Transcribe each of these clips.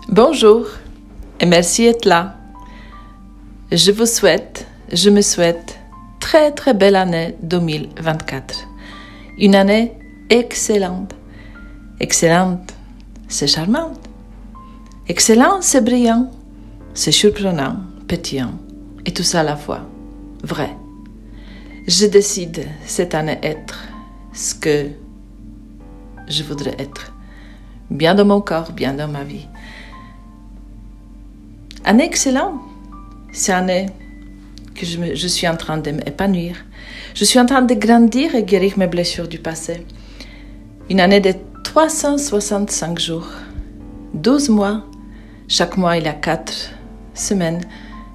Bonjour et merci d'être là. Je me souhaite très belle année 2024. Une année excellente. Excellente, c'est charmante. Excellent, c'est brillant. C'est surprenant, pétillant. Et tout ça à la fois. Vrai. Je décide cette année être ce que je voudrais être. Bien dans mon corps, bien dans ma vie. Année excellente. C'est une année que je suis en train de m'épanouir. Je suis en train de grandir et guérir mes blessures du passé. Une année de 365 jours. 12 mois. Chaque mois, il y a 4 semaines.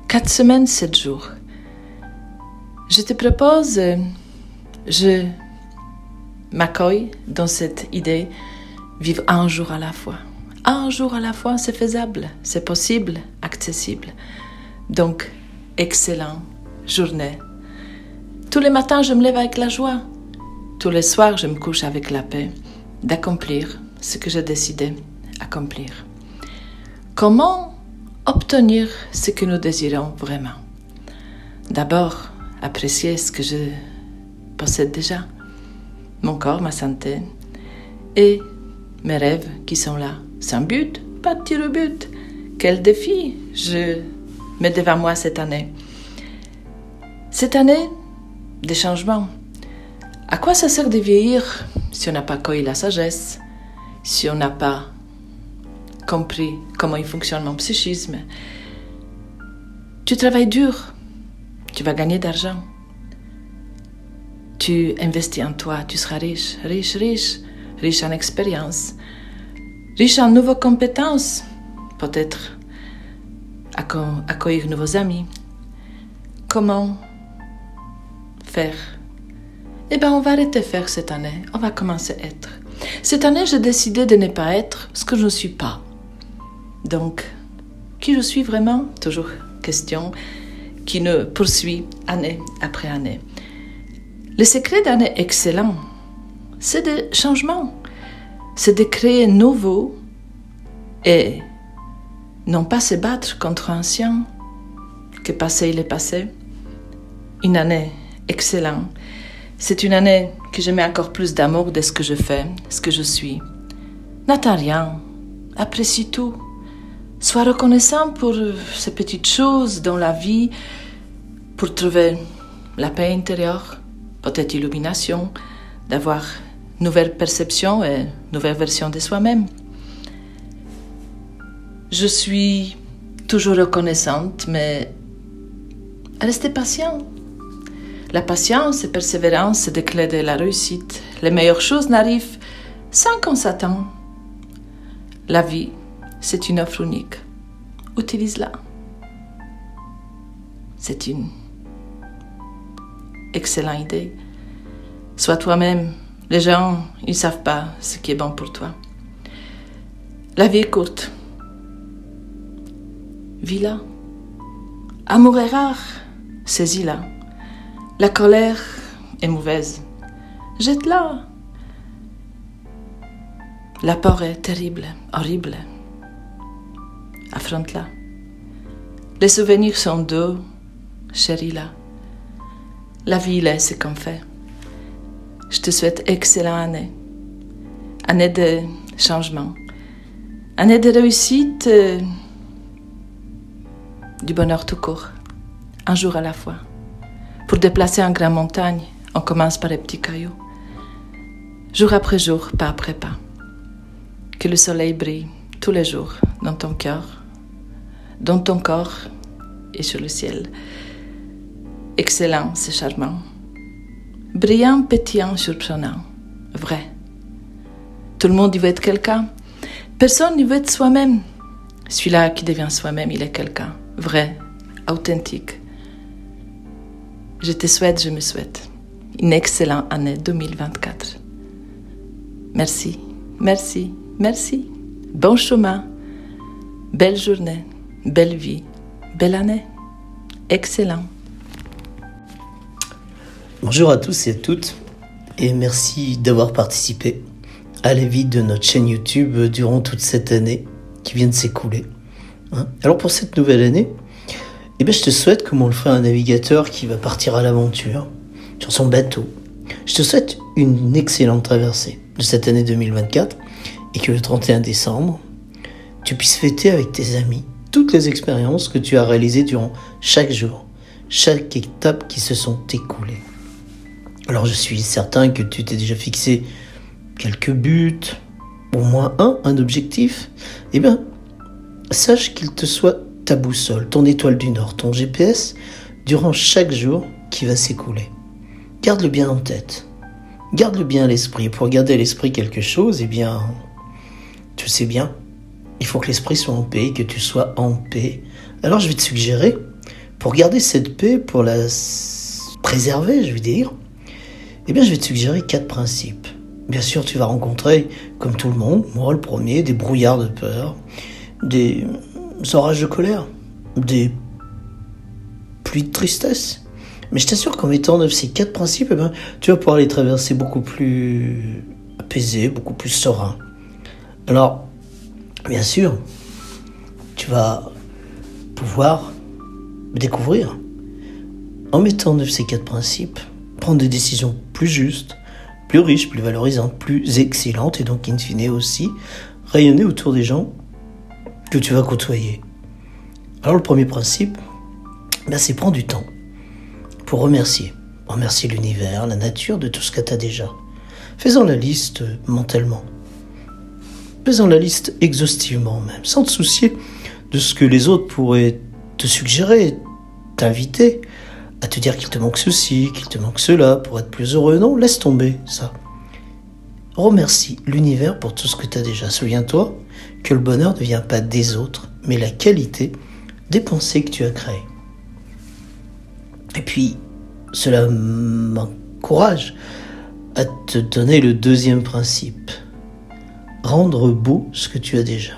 4 semaines, 7 jours. Je te propose, je m'accueille dans cette idée, vivre un jour à la fois. Un jour à la fois, c'est faisable, c'est possible, accessible. Donc, excellente journée. Tous les matins, je me lève avec la joie. Tous les soirs, je me couche avec la paix d'accomplir ce que j'ai décidé d'accomplir. Comment obtenir ce que nous désirons vraiment? D'abord, apprécier ce que je possède déjà. Mon corps, ma santé et mes rêves qui sont là. C'est un but, pas de tir au but. Quel défi je mets devant moi cette année? Cette année, des changements. À quoi ça sert de vieillir si on n'a pas cueilli la sagesse, si on n'a pas compris comment il fonctionne mon psychisme? Tu travailles dur, tu vas gagner d'argent. Tu investis en toi, tu seras riche, riche en expérience, riche en nouvelles compétences, peut-être accueillir de nouveaux amis. Comment faire? Eh bien, on va arrêter de faire cette année, on va commencer à être. Cette année, j'ai décidé de ne pas être ce que je ne suis pas. Donc, qui je suis vraiment? Toujours question qui nous poursuit année après année. Le secret d'année excellent, c'est des changements. C'est de créer nouveau et non pas se battre contre ancien, que passé il est passé. Une année excellente. C'est une année que je mets encore plus d'amour de ce que je fais, ce que je suis. N'attends rien, apprécie tout. Sois reconnaissant pour ces petites choses dans la vie, pour trouver la paix intérieure, peut-être illumination, d'avoir nouvelle perception et nouvelle version de soi-même. Je suis toujours reconnaissante, mais restez patient. La patience et persévérance, c'est des clés de la réussite. Les meilleures choses n'arrivent sans qu'on s'attende. La vie, c'est une offre unique. Utilise-la. C'est une excellente idée. Sois toi-même. Les gens, ils ne savent pas ce qui est bon pour toi. La vie est courte. Vis-la. Amour est rare. Saisis-la. La colère est mauvaise. Jette-la. La peur est terrible, horrible. Affronte-la. Les souvenirs sont doux. Chéris-la. La vie, il est ce qu'on fait. Je te souhaite excellente année. Année de changement. Année de réussite. Du bonheur tout court. Un jour à la fois. Pour déplacer une grande montagne, on commence par les petits cailloux. Jour après jour, pas après pas. Que le soleil brille tous les jours dans ton cœur, dans ton corps et sur le ciel. Excellent, c'est charmant. Brillant, pétillant, surprenant. Vrai. Tout le monde y veut être quelqu'un. Personne n'y veut être soi-même. Celui-là qui devient soi-même, il est quelqu'un. Vrai, authentique. Je te souhaite, je me souhaite une excellente année 2024. Merci, merci, merci. Bon chemin, belle journée, belle vie, belle année. Excellent. Bonjour à tous et à toutes et merci d'avoir participé à la vie de notre chaîne YouTube durant toute cette année qui vient de s'écouler. Alors pour cette nouvelle année, je te souhaite, comme on le ferait un navigateur qui va partir à l'aventure sur son bateau, je te souhaite une excellente traversée de cette année 2024 et que le 31 décembre, tu puisses fêter avec tes amis toutes les expériences que tu as réalisées durant chaque jour, chaque étape qui se sont écoulées. Alors je suis certain que tu t'es déjà fixé quelques buts, au moins un objectif. Sache qu'il te soit ta boussole, ton étoile du Nord, ton GPS, durant chaque jour qui va s'écouler. Garde-le bien en tête. Garde-le bien à l'esprit. Pour garder à l'esprit quelque chose, tu sais bien, il faut que l'esprit soit en paix, que tu sois en paix. Alors je vais te suggérer, pour garder cette paix, pour la préserver, je vais dire, je vais te suggérer 4 principes. Bien sûr, tu vas rencontrer, comme tout le monde, moi le premier, des brouillards de peur, des orages de colère, des pluies de tristesse. Mais je t'assure qu'en mettant en œuvre ces 4 principes, tu vas pouvoir les traverser beaucoup plus apaisé, beaucoup plus serein. Alors, bien sûr, tu vas pouvoir découvrir, en mettant en œuvre ces 4 principes, prendre des décisions plus justes, plus riches, plus valorisantes, plus excellentes, et donc, in fine aussi, rayonner autour des gens que tu vas côtoyer. Alors, le premier principe, c'est prendre du temps pour remercier l'univers, la nature de tout ce que tu as déjà. Fais-en la liste mentalement. Fais-en la liste exhaustivement même, sans te soucier de ce que les autres pourraient te suggérer, t'inviter à te dire qu'il te manque ceci, qu'il te manque cela pour être plus heureux. Non, laisse tomber ça. Remercie l'univers pour tout ce que tu as déjà. Souviens-toi que le bonheur ne vient pas des autres, mais la qualité des pensées que tu as créées. Et puis, cela m'encourage à te donner le deuxième principe. Rendre beau ce que tu as déjà.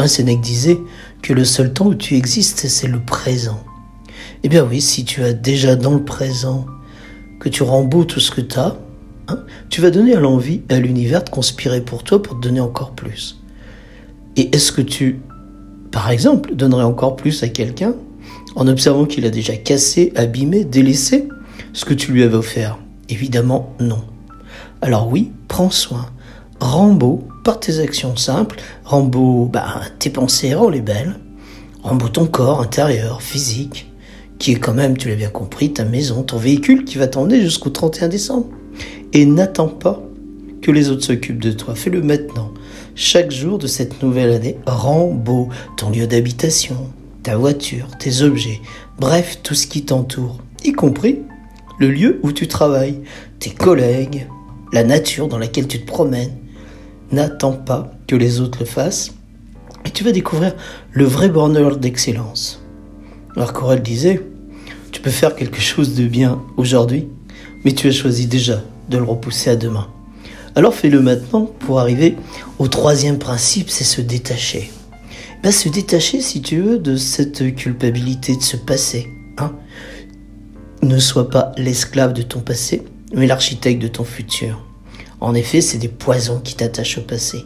Sénèque disait que le seul temps où tu existes, c'est le présent. Oui, si tu as déjà dans le présent que tu rends beau tout ce que tu as, tu vas donner à l'envie à l'univers de conspirer pour toi pour te donner encore plus. Et est-ce que tu, par exemple, donnerais encore plus à quelqu'un en observant qu'il a déjà cassé, abîmé, délaissé ce que tu lui avais offert? Évidemment, non. Alors oui, prends soin. Rends beau par tes actions simples. Rends beau tes pensées, rends-les belles. Rends beau ton corps intérieur, physique, qui est quand même, tu l'as bien compris, ta maison, ton véhicule qui va t'emmener jusqu'au 31 décembre. Et n'attends pas que les autres s'occupent de toi. Fais-le maintenant. Chaque jour de cette nouvelle année, rends beau ton lieu d'habitation, ta voiture, tes objets, bref, tout ce qui t'entoure, y compris le lieu où tu travailles, tes collègues, la nature dans laquelle tu te promènes. N'attends pas que les autres le fassent et tu vas découvrir le vrai bonheur d'excellence. Alors Corel disait, tu peux faire quelque chose de bien aujourd'hui, mais tu as choisi déjà de le repousser à demain. Alors fais-le maintenant pour arriver au troisième principe, c'est se détacher. Se détacher, si tu veux, de cette culpabilité de ce passé. Ne sois pas l'esclave de ton passé, mais l'architecte de ton futur. En effet, c'est des poisons qui t'attachent au passé.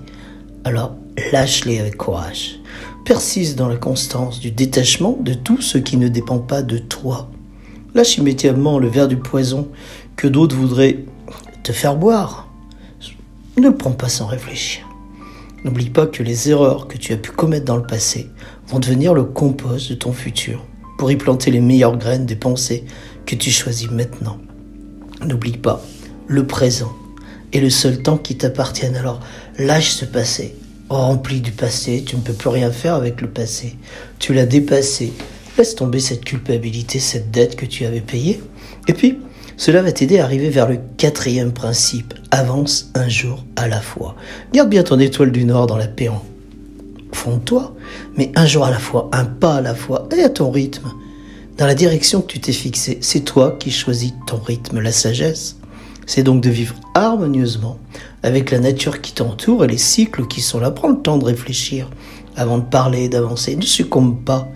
Alors, lâche-les avec courage. Persiste dans la constance du détachement de tout ce qui ne dépend pas de toi. Lâche immédiatement le verre du poison que d'autres voudraient te faire boire. Ne le prends pas sans réfléchir. N'oublie pas que les erreurs que tu as pu commettre dans le passé vont devenir le compost de ton futur pour y planter les meilleures graines des pensées que tu choisis maintenant. N'oublie pas, le présent est le seul temps qui t'appartienne. Alors lâche ce passé, rempli du passé, tu ne peux plus rien faire avec le passé. Tu l'as dépassé, laisse tomber cette culpabilité, cette dette que tu avais payée. Et puis, cela va t'aider à arriver vers le quatrième principe. Avance un jour à la fois. Garde bien ton étoile du Nord dans la paix en fond de toi, mais un jour à la fois, un pas à la fois, et à ton rythme. Dans la direction que tu t'es fixée, c'est toi qui choisis ton rythme. La sagesse, c'est donc de vivre harmonieusement avec la nature qui t'entoure et les cycles qui sont là. Prends le temps de réfléchir avant de parler et d'avancer. Ne succombe pas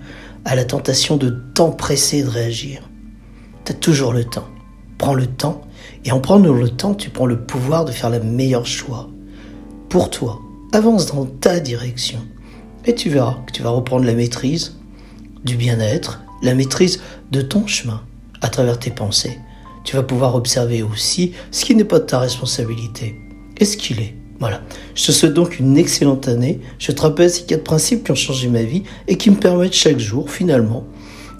à la tentation de t'empresser et de réagir. Tu as toujours le temps. Prends le temps, et en prenant le temps, tu prends le pouvoir de faire le meilleur choix. Pour toi, avance dans ta direction, Et tu verras que tu vas reprendre la maîtrise du bien-être, la maîtrise de ton chemin à travers tes pensées. Tu vas pouvoir observer aussi ce qui n'est pas de ta responsabilité et ce qu'il est. Voilà. Je te souhaite donc une excellente année. Je te rappelle ces 4 principes qui ont changé ma vie et qui me permettent chaque jour, finalement,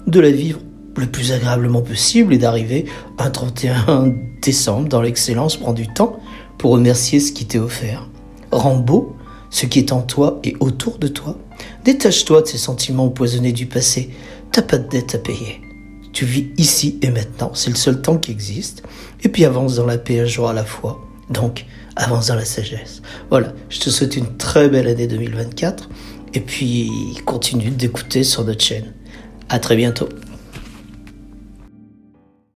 de la vivre le plus agréablement possible et d'arriver un 31 décembre dans l'excellence. Prends du temps pour remercier ce qui t'est offert. Rends beau ce qui est en toi et autour de toi. Détache-toi de ces sentiments empoisonnés du passé. T'as pas de dette à payer. Tu vis ici et maintenant, c'est le seul temps qui existe. Et puis avance dans la paix et la joie à la fois. Donc, avance dans la sagesse. Voilà, je te souhaite une très belle année 2024. Et puis, continue d'écouter sur notre chaîne. À très bientôt.